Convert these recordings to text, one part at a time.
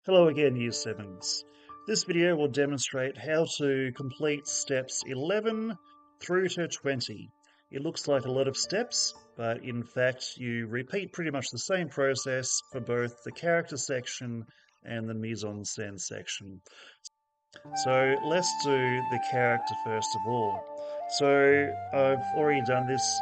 Hello again, Year 7s. This video will demonstrate how to complete steps 11 through to 20. It looks like a lot of steps, but in fact you repeat pretty much the same process for both the character section and the mise-en-scene section. So let's do the character first of all. So I've already done this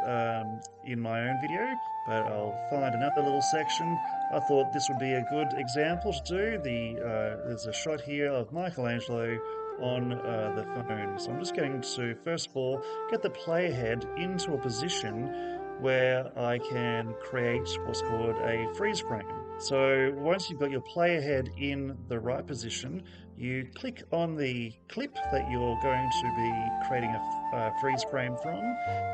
in my own video, but I'll find another little section. I thought this would be a good example to do. There's a shot here of Michelangelo on the phone. So I'm just going to, first of all, get the playhead into a position where I can create what's called a freeze frame. So once you've got your playhead in the right position, you click on the clip that you're going to be creating a freeze frame from,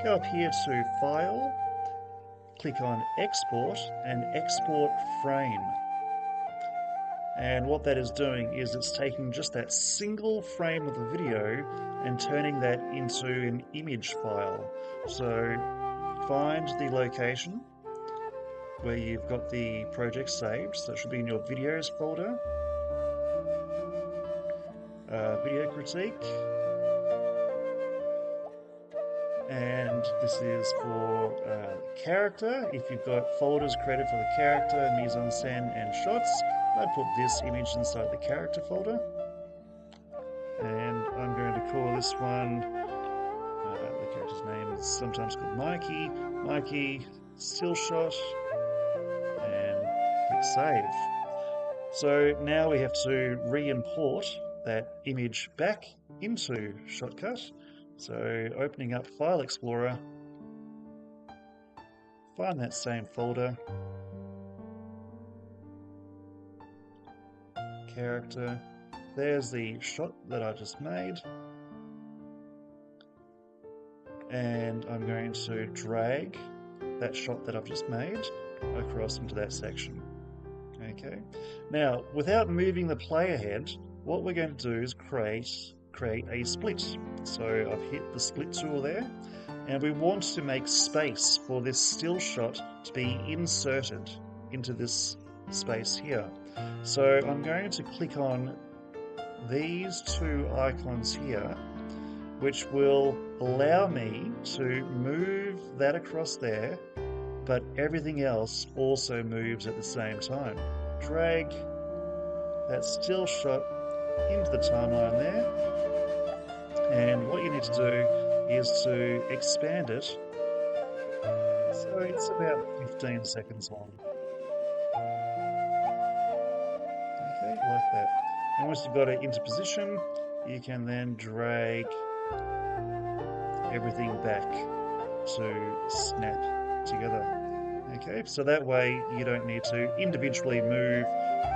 go up here to File, click on Export and Export Frame. And what that is doing is it's taking just that single frame of the video and turning that into an image file. So find the location where you've got the project saved. So it should be in your videos folder, video critique, and this is for character. If you've got folders created for the character, mise-en-scene and shots, I'd put this image inside the character folder. And I'm going to call this one, the character's name is sometimes called Mikey, still shot, and click save. So now we have to re-import that image back into Shotcut. So opening up File Explorer, find that same folder, character, there's the shot that I just made, and I'm going to drag that shot that I've just made across into that section. Okay, now without moving the player head, what we're going to do is create a split. So I've hit the split tool there, and we want to make space for this still shot to be inserted into this space here. So I'm going to click on these two icons here, which will allow me to move that across there, but everything else also moves at the same time. Drag that still shot into the timeline there, and what you need to do is to expand it so it's about 15 seconds long. Okay, like that. And once you've got it into position, you can then drag everything back to snap together. Okay, so that way you don't need to individually move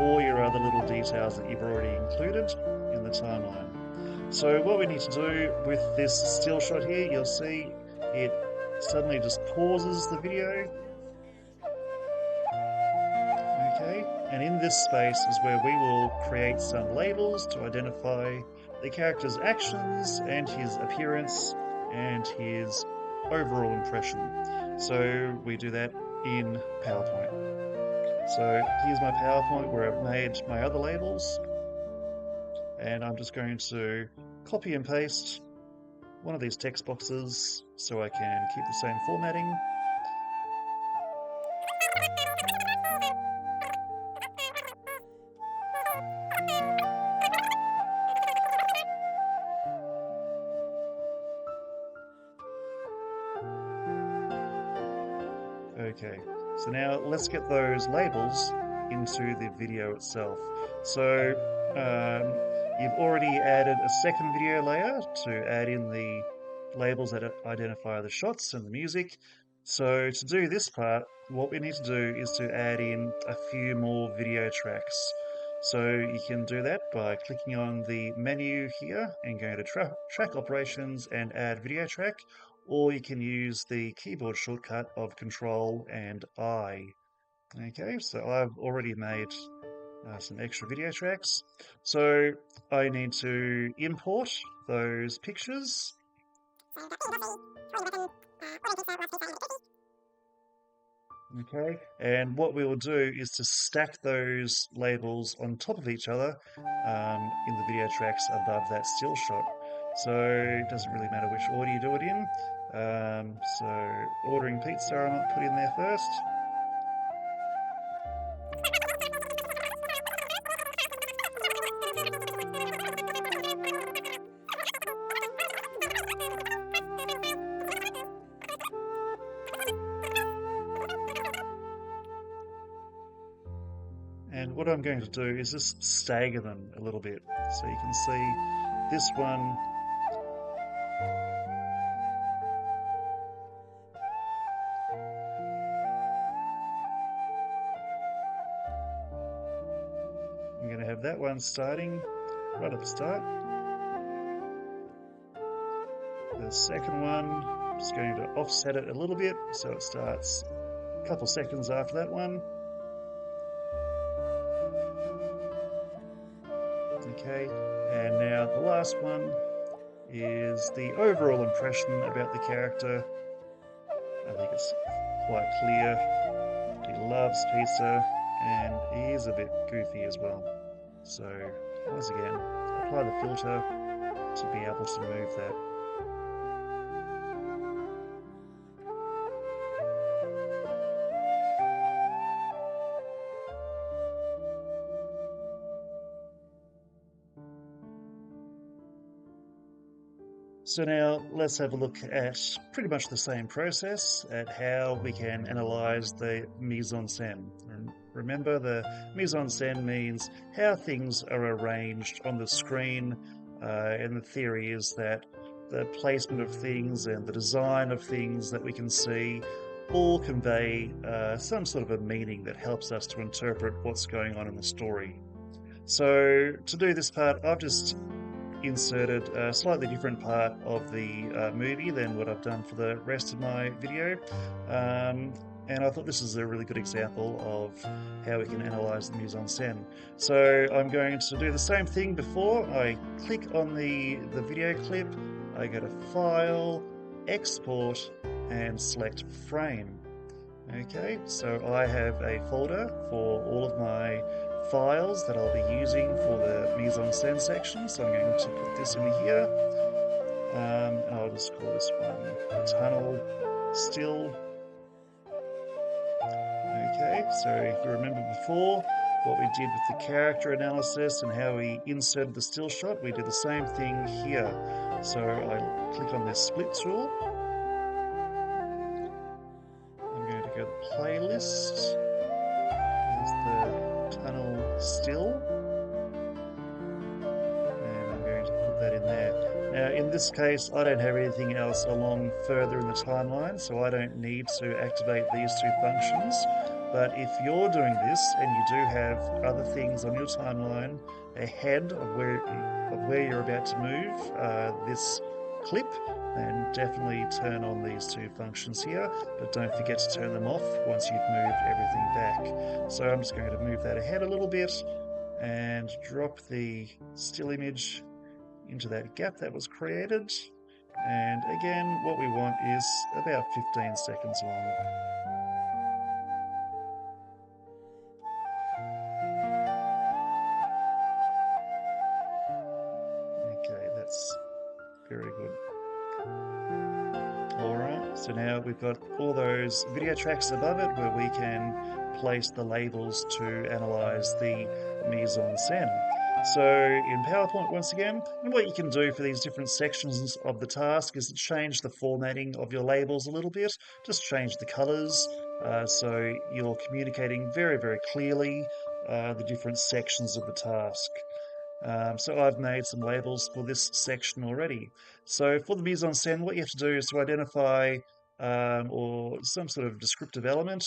all your other little details that you've already included in the timeline. So what we need to do with this still shot here, you'll see it suddenly just pauses the video. Okay, and in this space is where we will create some labels to identify the character's actions and his appearance and his overall impression. So we do that in PowerPoint. So here's my PowerPoint where I've made my other labels, and I'm just going to copy and paste one of these text boxes so I can keep the same formatting. Okay, so now let's get those labels into the video itself. So you've already added a second video layer to add in the labels that identify the shots and the music. So to do this part, what we need to do is to add in a few more video tracks. So you can do that by clicking on the menu here and going to track operations and add video track, or you can use the keyboard shortcut of Control and I. Okay, so I've already made some extra video tracks. So I need to import those pictures. Okay, and what we will do is to stack those labels on top of each other in the video tracks above that still shot. So it doesn't really matter which order you do it in. So ordering pizza I might put in there first. And what I'm going to do is just stagger them a little bit. So you can see this one, I'm going to have that one starting right at the start. The second one, I'm just going to offset it a little bit so it starts a couple seconds after that one. Okay, and now the last one is the overall impression about the character. I think it's quite clear. He loves pizza and he is a bit goofy as well. So once again, apply the filter to be able to move that. So now let's have a look at pretty much the same process at how we can analyze the mise-en-scene. Remember, the mise-en-scene means how things are arranged on the screen, and the theory is that the placement of things and the design of things that we can see all convey some sort of a meaning that helps us to interpret what's going on in the story. So to do this part, I've just inserted a slightly different part of the movie than what I've done for the rest of my video. And I thought this is a really good example of how we can analyze the mise-en-scene. So I'm going to do the same thing before. I click on the video clip, I go to File, Export, and select Frame. Okay, so I have a folder for all of my files that I'll be using for the mise-en-scene section. So I'm going to put this in here. And I'll just call this one Tunnel Still. Okay, so if you remember before what we did with the character analysis and how we inserted the still shot, we did the same thing here. So I click on this split tool. I'm going to go to playlist. There's the tunnel still. And I'm going to put that in there. Now, in this case, I don't have anything else along further in the timeline, so I don't need to activate these two functions. But if you're doing this and you do have other things on your timeline ahead of where you're about to move this clip, then definitely turn on these two functions here, but don't forget to turn them off once you've moved everything back. So I'm just going to move that ahead a little bit and drop the still image into that gap that was created. And again, what we want is about 15 seconds long. Okay, that's very good. Alright, so now we've got all those video tracks above it where we can place the labels to analyze the mise-en-scene. So in PowerPoint, once again, and what you can do for these different sections of the task is to change the formatting of your labels a little bit. Just change the colors so you're communicating very, very clearly the different sections of the task. So I've made some labels for this section already. So for the mise-en-scene, what you have to do is to identify or some sort of descriptive element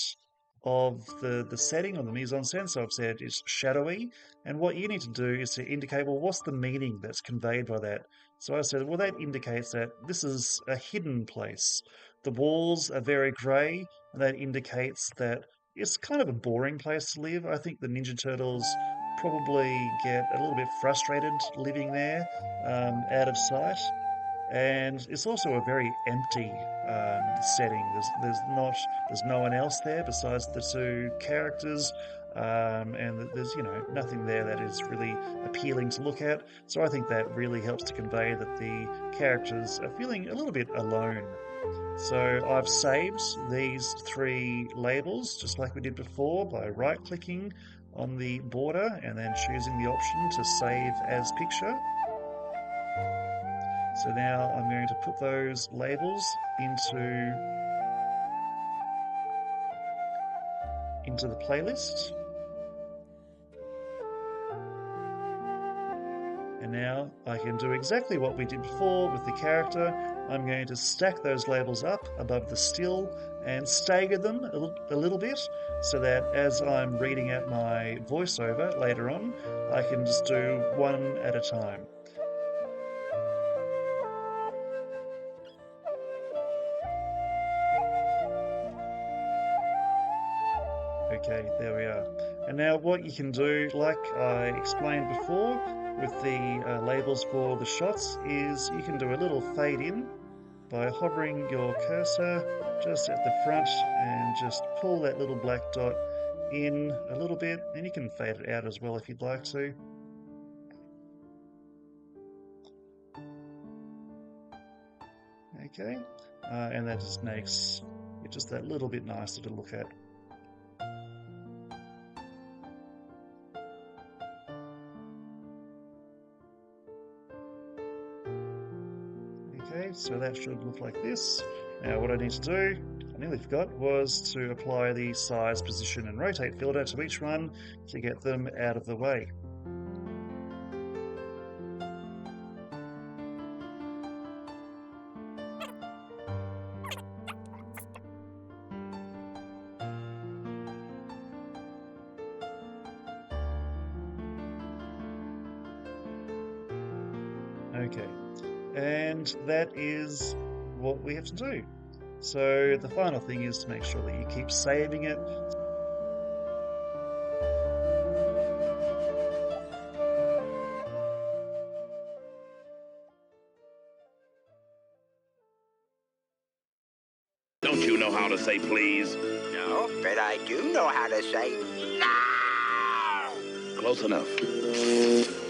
of the setting on the mise-en-scene. So I've said it's shadowy, and what you need to do is to indicate, well, what's the meaning that's conveyed by that? So I said, well, that indicates that this is a hidden place. The walls are very grey, and that indicates that it's kind of a boring place to live. I think the Ninja Turtles probably get a little bit frustrated living there out of sight. And it's also a very empty setting. There's no one else there besides the two characters, and there's nothing there that is really appealing to look at. So I think that really helps to convey that the characters are feeling a little bit alone. So I've saved these three labels just like we did before by right-clicking on the border and then choosing the option to save as picture. So now I'm going to put those labels into the playlist. And now I can do exactly what we did before with the character. I'm going to stack those labels up above the still and stagger them a little bit so that as I'm reading out my voiceover later on, I can just do one at a time. Okay, there we are. And now what you can do, like I explained before with the labels for the shots, is you can do a little fade in by hovering your cursor just at the front and just pull that little black dot in a little bit, and you can fade it out as well if you'd like to. Okay, and that just makes it just that little bit nicer to look at. Okay, so that should look like this. Now what I need to do, I nearly forgot, was to apply the size, position and rotate filter to each one to get them out of the way. Okay, and that is what we have to do. So the final thing is to make sure that you keep saving it. Don't you know how to say please? No, but I do know how to say no! Close enough.